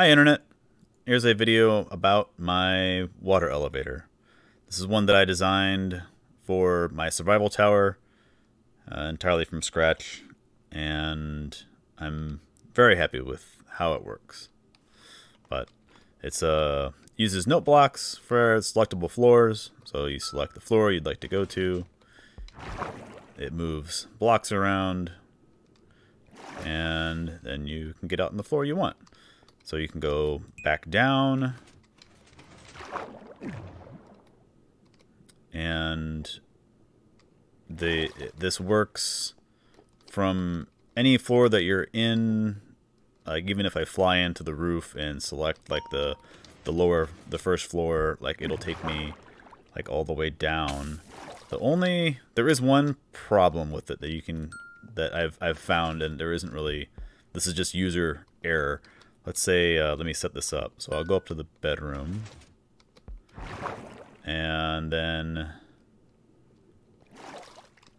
Hi Internet, here's a video about my water elevator. This is one that I designed for my survival tower entirely from scratch, and I'm very happy with how it works. But it's uses note blocks for selectable floors, so you select the floor you'd like to go to. It moves blocks around, and then you can get out on the floor you want. So you can go back down, and this works from any floor that you're in. Like even if I fly into the roof and select like the first floor, like it'll take me like all the way down. There is one problem with it that I've found, and there isn't really. This is just user error. Let's say, let me set this up. So I'll go up to the bedroom, and then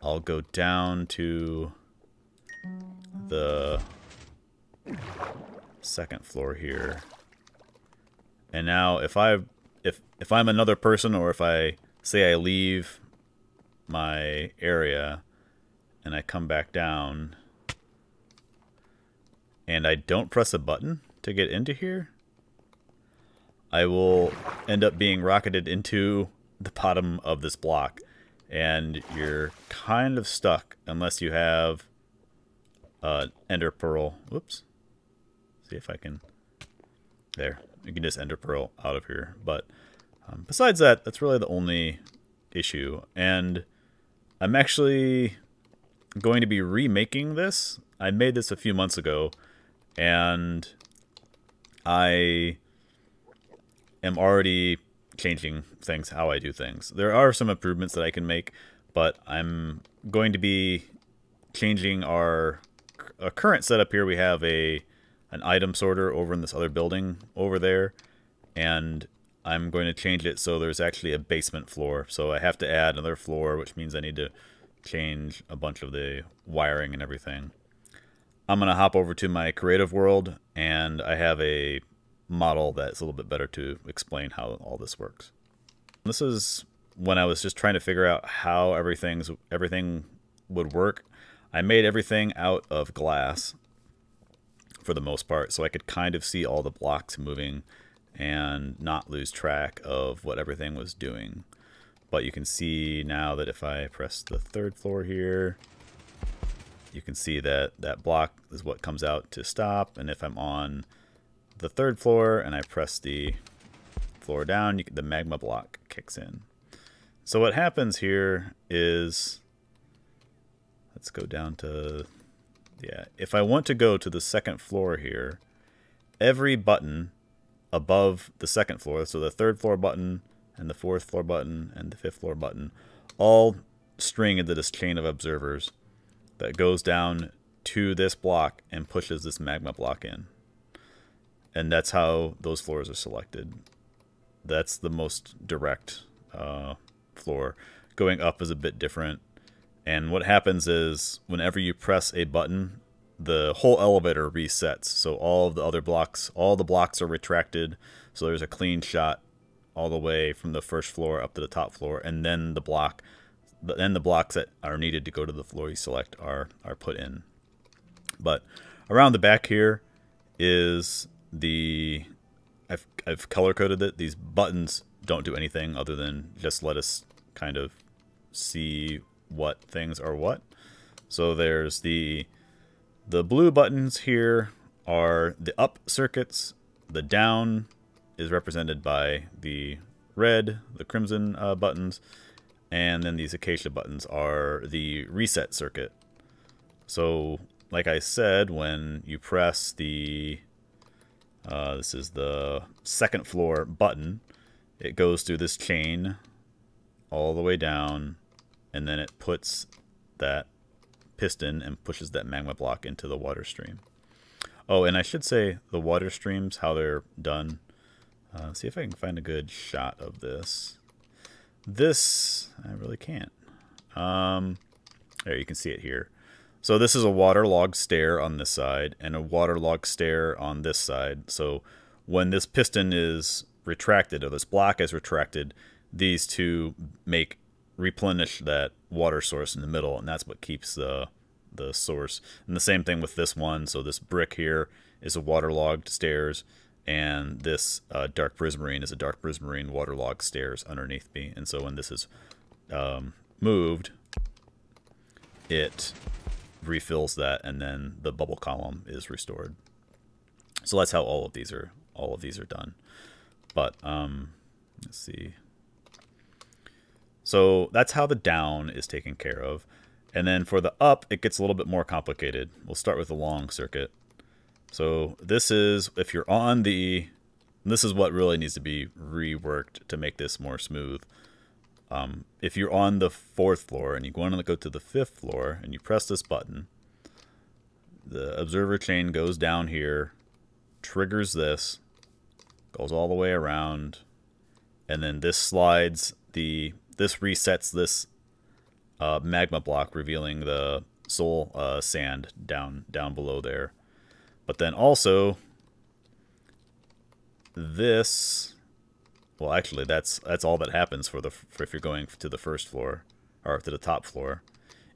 I'll go down to the second floor here. And now if I'm another person, or if I say I leave my area and I come back down and I don't press a button to get into here, I will end up being rocketed into the bottom of this block, and you're kind of stuck unless you have ender pearl. Whoops. See if I can. There. You can just ender pearl out of here. But besides that, that's really the only issue. And I'm actually going to be remaking this. I made this a few months ago, and I am already changing things, how I do things. There are some improvements that I can make, but I'm going to be changing our current setup here. We have an item sorter over in this other building over there, and I'm going to change it so there's actually a basement floor. So I have to add another floor, which means I need to change a bunch of the wiring and everything. I'm going to hop over to my creative world, and I have a model that's a little bit better to explain how all this works. This is when I was just trying to figure out how everything would work. I made everything out of glass for the most part, so I could kind of see all the blocks moving and not lose track of what everything was doing. But you can see now that if I press the third floor here, you can see that that block is what comes out to stop. And if I'm on the third floor and I press the floor down, the magma block kicks in. So what happens here is, let's go down to, yeah, if I want to go to the second floor here, every button above the second floor, so the third floor button and the fourth floor button and the fifth floor button, all string into this chain of observers that goes down to this block and pushes this magma block in. And that's how those floors are selected. That's the most direct floor. Going up is a bit different. And what happens is whenever you press a button, the whole elevator resets. So all of the other blocks, all the blocks are retracted. So there's a clean shot all the way from the first floor up to the top floor. And then the blocks that are needed to go to the floor you select are put in. But around the back here is I've color coded it. These buttons don't do anything other than just let us kind of see what things are what. So there's the blue buttons here are the up circuits. The down is represented by the red, the crimson buttons, and then these acacia buttons are the reset circuit. So like I said, when you press the this is the second floor button, it goes through this chain all the way down, and then it puts that piston and pushes that magma block into the water stream. Oh, and I should say the water streams, how they're done. See if I can find a good shot of this. This, I really can't. There, you can see it here. So this is a waterlogged stair on this side and a waterlogged stair on this side. So when this piston is retracted, or this block is retracted, these two replenish that water source in the middle, and that's what keeps the source. And the same thing with this one. So this brick here is a waterlogged stairs, and this dark prismarine is a dark prismarine waterlogged stairs underneath me. And so when this is moved, it refills that, and then the bubble column is restored. So that's how all of these are done. But let's see. So that's how the down is taken care of. And then for the up, it gets a little bit more complicated. We'll start with the long circuit. So this is, if you're on the, this is what really needs to be reworked to make this more smooth. If you're on the 4th floor and you want to go to the 5th floor and you press this button, the observer chain goes down here, triggers this, goes all the way around, and then this slides this resets this magma block, revealing the soul sand down below there. But then also this, well, actually that's all that happens for if you're going to the 1st floor or to the top floor.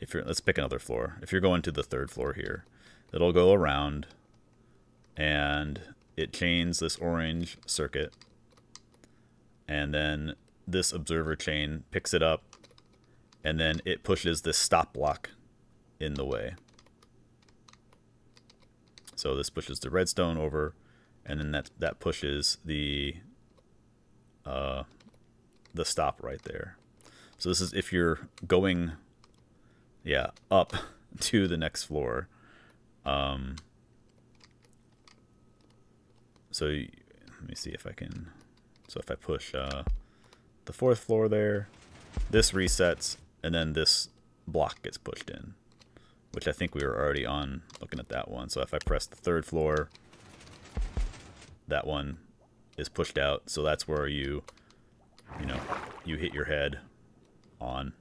If you're, let's pick another floor. If you're going to the 3rd floor here, it'll go around and it chains this orange circuit, and then this observer chain picks it up, and then it pushes this stop block in the way. So this pushes the redstone over, and then that pushes the stop right there. So this is if you're going, yeah, up to the next floor. So let me see if I can. So if I push the 4th floor there, this resets, and then this block gets pushed in, which I think we were already on looking at that one. So if I press the 3rd floor, that one is pushed out. So that's where you hit your head on.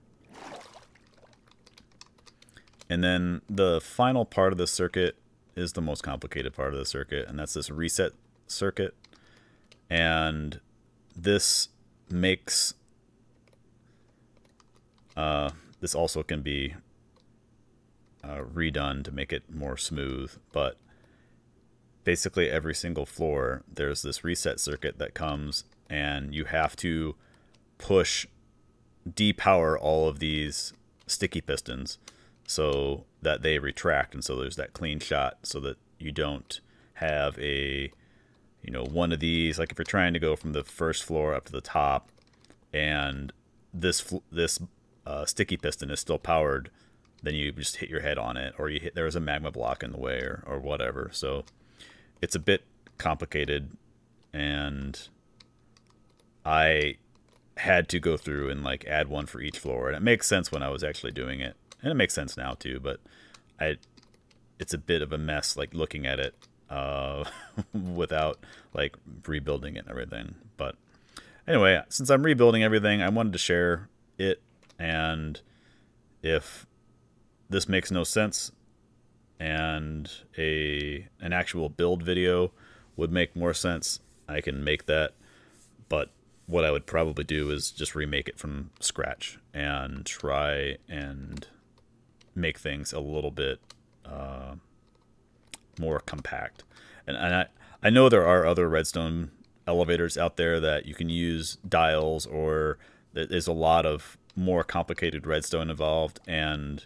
And then the final part of the circuit is the most complicated part of the circuit, and that's this reset circuit. And this makes this also can be redone to make it more smooth, but basically every single floor there's this reset circuit that comes, and you have to depower all of these sticky pistons so that they retract, and so there's that clean shot, so that you don't have a one of these, like if you're trying to go from the 1st floor up to the top and this sticky piston is still powered, then you just hit your head on it, or there's a magma block in the way, or whatever. So it's a bit complicated, and I had to go through and like add one for each floor, and it makes sense when I was actually doing it, and it makes sense now too, but it's a bit of a mess like looking at it without like rebuilding it and everything. But anyway, since I'm rebuilding everything, I wanted to share it, and if this makes no sense and an actual build video would make more sense, I can make that. But what I would probably do is just remake it from scratch and try and make things a little bit more compact. And I know there are other redstone elevators out there that you can use dials, or there's a lot of more complicated redstone involved, and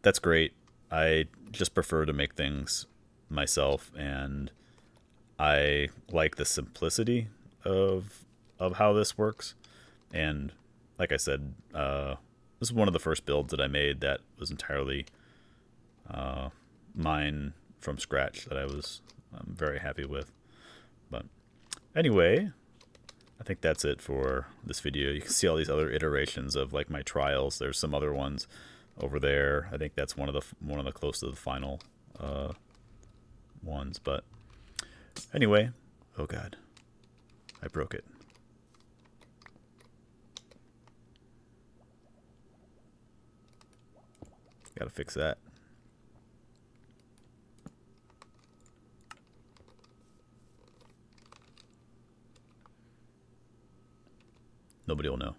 that's great. I just prefer to make things myself, and I like the simplicity of how this works. And like I said, this is one of the first builds that I made that was entirely mine from scratch, that I'm very happy with. But anyway, I think that's it for this video. You can see all these other iterations of like my trials. There's some other ones over there. I think that's one of the close to the final ones. But anyway, oh god, I broke it. Gotta fix that. Nobody will know.